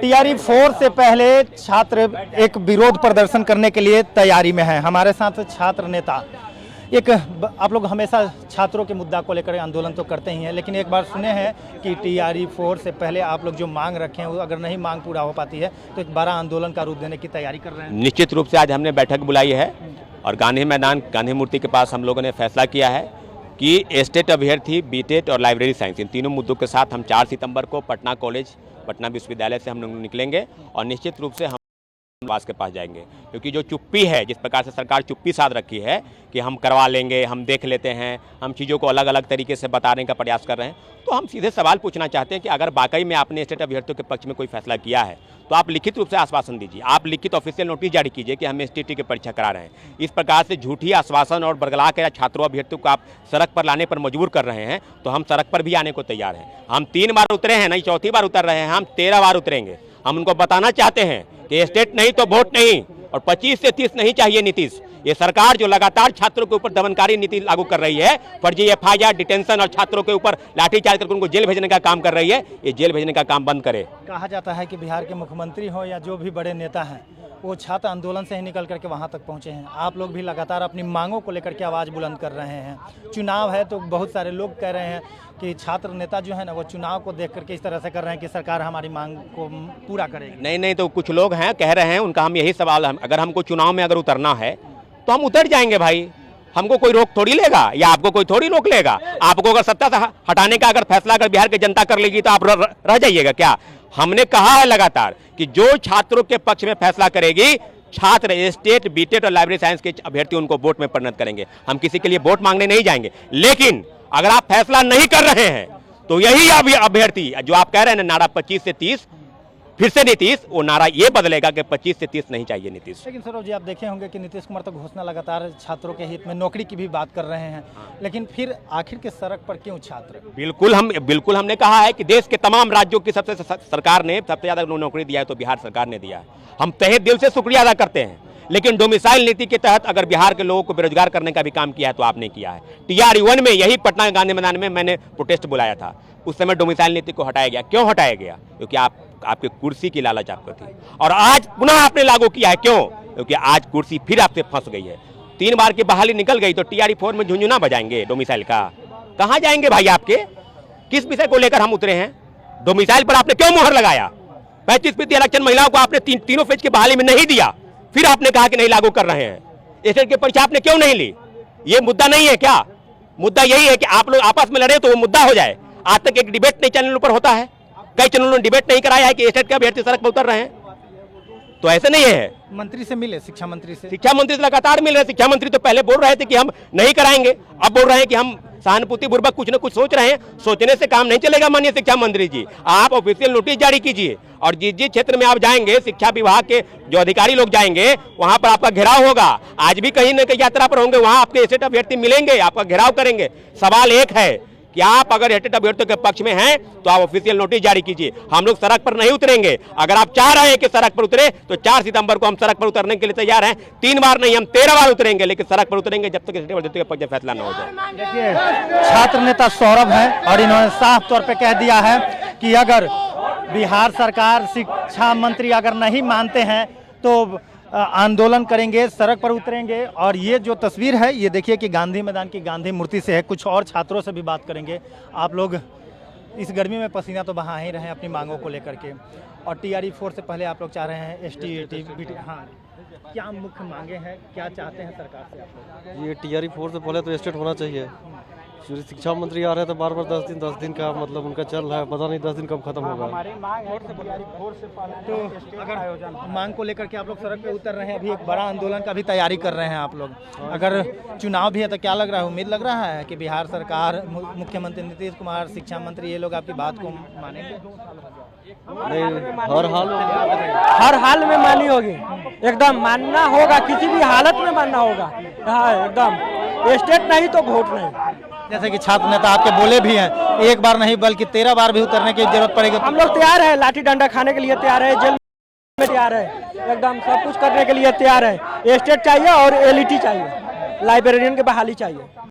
TRE 4 से पहले छात्र एक विरोध प्रदर्शन करने के लिए तैयारी में है। हमारे साथ छात्र नेता आप लोग हमेशा छात्रों के मुद्दा को लेकर आंदोलन तो करते ही हैं, लेकिन एक बार सुने हैं कि टीआरई 4 से पहले आप लोग जो मांग रखे हैं, अगर नहीं मांग पूरा हो पाती है तो एक बड़ा आंदोलन का रूप देने की तैयारी कर रहे हैं। निश्चित रूप से आज हमने बैठक बुलाई है और गांधी मैदान गांधी मूर्ति के पास हम लोगों ने फैसला किया है कि एस्टेट अभ्यर्थी, बीटेट और लाइब्रेरी साइंस, इन तीनों मुद्दों के साथ हम 4 सितंबर को पटना कॉलेज, पटना विश्वविद्यालय से हम लोग निकलेंगे और निश्चित रूप से हम वास के पास जाएंगे। क्योंकि जो चुप्पी है, जिस प्रकार से सरकार चुप्पी साध रखी है कि हम करवा लेंगे, हम देख लेते हैं, हम चीज़ों को अलग अलग तरीके से बताने का प्रयास कर रहे हैं, तो हम सीधे सवाल पूछना चाहते हैं कि अगर वाकई में आपने स्टेट अभ्यर्थियों के पक्ष में कोई फैसला किया है तो आप लिखित रूप से आश्वासन दीजिए, आप लिखित ऑफिशियल नोटिस जारी कीजिए कि हम एसटीटी की परीक्षा करा रहे हैं। इस प्रकार से झूठी आश्वासन और बरगला के छात्रों अभ्यर्थियों को आप सड़क पर लाने पर मजबूर कर रहे हैं, तो हम सड़क पर भी आने को तैयार हैं। हम 3 बार उतरे हैं, नहीं 4थी बार उतर रहे हैं, हम 13 बार उतरेंगे। हम उनको बताना चाहते हैं कि स्टेट नहीं तो वोट नहीं, और 25 से 30 नहीं चाहिए नीतीश। ये सरकार जो लगातार छात्रों के ऊपर दमनकारी नीति लागू कर रही है, फर्जी एफआईआर, डिटेंशन और छात्रों के ऊपर लाठीचार्ज करके उनको जेल भेजने का काम कर रही है, ये जेल भेजने का काम बंद करे। कहा जाता है कि बिहार के मुख्यमंत्री हो या जो भी बड़े नेता हैं, वो छात्र आंदोलन से ही निकल करके वहां तक पहुंचे हैं। आप लोग भी लगातार अपनी मांगों को लेकर के आवाज़ बुलंद कर रहे हैं। चुनाव है तो बहुत सारे लोग कह रहे हैं कि छात्र नेता जो है ना, वो चुनाव को देख करके इस तरह से कर रहे हैं कि सरकार हमारी मांग को पूरा करेगी। नहीं, तो कुछ लोग हैं कह रहे हैं, उनका हम यही सवाल है, अगर हमको चुनाव में अगर उतरना है तो हम उतर जाएंगे भाई, हमको कोई रोक थोड़ी लेगा या आपको कोई थोड़ी रोक लेगा। आपको अगर सत्ता से हटाने का अगर फैसला अगर बिहार की जनता कर लेगी तो आप रह जाइएगा क्या? हमने कहा है लगातार कि जो छात्रों के पक्ष में फैसला करेगी, छात्र स्टेट, बीटेट और लाइब्रेरी साइंस के अभ्यर्थी उनको वोट में परिणत करेंगे। हम किसी के लिए वोट मांगने नहीं जाएंगे। लेकिन अगर आप फैसला नहीं कर रहे हैं तो यही अभ्यर्थी जो आप कह रहे हैं नारा 25 से 30 फिर से नीतीश, वो नारा ये बदलेगा कि 25 से 30 नहीं चाहिए नीतीश। लेकिन सौरभ जी, आप देखे होंगे कि नीतीश कुमार तो घोषणा लगातार छात्रों के हित में नौकरी की भी बात कर रहे हैं, लेकिन फिर आखिर के सड़क पर क्यों छात्र? बिल्कुल हमने कहा है कि देश के तमाम राज्यों की सबसे सरकार ने सबसे ज्यादा नौकरी दिया है तो बिहार सरकार ने दिया है। हम तहे दिल से शुक्रिया अदा करते हैं। लेकिन डोमिसाइल नीति के तहत अगर बिहार के लोगों को बेरोजगार करने का भी काम किया है तो आपने किया है। टीआरई 1 में यही पटना गांधी मैदान में मैंने प्रोटेस्ट बुलाया था। उस समय डोमिसाइल नीति को हटाया गया। क्यों हटाया गया? क्योंकि आपके कुर्सी की लालच आपको थी, और आज पुनः आपने लागू किया है। क्यों? क्योंकि आज कुर्सी फिर आपसे फंस गई है। 3 बार की बहाली निकल गई तो टीआरई 4 में झुंझुना बजाएंगे डोमिसाइल का? कहाँ जाएंगे भाई? आपके किस विषय को लेकर हम उतरे हैं? डोमिसाइल पर आपने क्यों मोहर लगाया? 35% आरक्षण महिलाओं को आपने तीनों फेज की बहाली में नहीं दिया, फिर आपने कहा कि नहीं लागू कर रहे हैं। एस्टेट की परीक्षा आपने क्यों नहीं ली? ये मुद्दा नहीं है क्या? मुद्दा यही है कि आप लोग आपस में लड़े तो वो मुद्दा हो जाए। आज तक एक डिबेट नहीं चैनल पर होता है, कई चैनलों ने डिबेट नहीं कराया है कि एस्टेट के अभ्यर्थी सड़क पर उतर रहे हैं। तो ऐसे नहीं है। मंत्री से मिले, शिक्षा मंत्री से लगातार मिल रहे हैं। शिक्षा मंत्री तो पहले बोल रहे थे कि हम नहीं कराएंगे, अब बोल रहे हैं कि हम सहानुभूति पूर्वक कुछ न कुछ सोच रहे हैं। सोचने से काम नहीं चलेगा माननीय शिक्षा मंत्री जी। आप ऑफिशियल नोटिस जारी कीजिए और जिस क्षेत्र में आप जाएंगे, शिक्षा विभाग के जो अधिकारी लोग जाएंगे, वहां पर आपका घेराव होगा। आज भी कहीं न कहीं यात्रा पर होंगे, वहां आपके स्टेट अभ्यर्थी मिलेंगे, आपका घेराव करेंगे। सवाल एक है कि आप अगर स्टेट अभ्यर्थियों के पक्ष में हैं तो आप ऑफिशियल नोटिस जारी कीजिए। हम लोग सड़क पर नहीं उतरेंगे। अगर आप चाह रहे हैं कि सड़क पर उतरे तो 4 सितंबर को हम सड़क पर उतरने के लिए तैयार हैं। 3 बार नहीं, हम 13 बार उतरेंगे, लेकिन सड़क पर उतरेंगे जब तक स्टेट अभ्यर्थियों के पक्ष में फैसला न हो जाए। देखिए, छात्र नेता सौरभ हैं और इन्होंने साफ तौर पर कह दिया है कि अगर बिहार सरकार, शिक्षा मंत्री अगर नहीं मानते हैं तो आंदोलन करेंगे, सड़क पर उतरेंगे। और ये जो तस्वीर है, ये देखिए कि गांधी मैदान की गांधी मूर्ति से है। कुछ और छात्रों से भी बात करेंगे। आप लोग इस गर्मी में पसीना तो बहा ही रहे हैं अपनी मांगों को लेकर के, और टीआरई 4 से पहले आप लोग चाह रहे हैं एसटी, बीटी। हाँ, क्या मुख्य मांगे हैं, क्या चाहते हैं सरकार से आप लोग? ये टीआरई 4 से पहले तो स्टेट होना चाहिए। शिक्षा मंत्री आ रहे हैं तो बार 10 दिन का मतलब उनका चल रहा है, पता नहीं 10 दिन कब खत्म होगा। तो अगर मांग को लेकर के आप लोग सड़क पे उतर रहे हैं, अभी एक बड़ा आंदोलन का भी तैयारी कर रहे हैं आप लोग। अगर चुनाव भी है तो क्या लग रहा है, उम्मीद लग रहा है कि बिहार सरकार, मुख्यमंत्री नीतीश कुमार, शिक्षा मंत्री, ये लोग आपकी बात को मानेंगे? नहीं, हर हाल में मानी होगी, एकदम मानना होगा, किसी भी हालत में मानना होगा। हाँ, एकदम स्टेट नहीं तो वोट नहीं। जैसे कि छात्र नेता आपके बोले भी हैं, एक बार नहीं बल्कि 13 बार भी उतरने की जरूरत पड़ेगी। हम लोग तैयार है, लाठी डंडा खाने के लिए तैयार है, जेल में तैयार है, एकदम सब कुछ करने के लिए तैयार है। स्टेट चाहिए और एलईटी चाहिए, लाइब्रेरियन की बहाली चाहिए।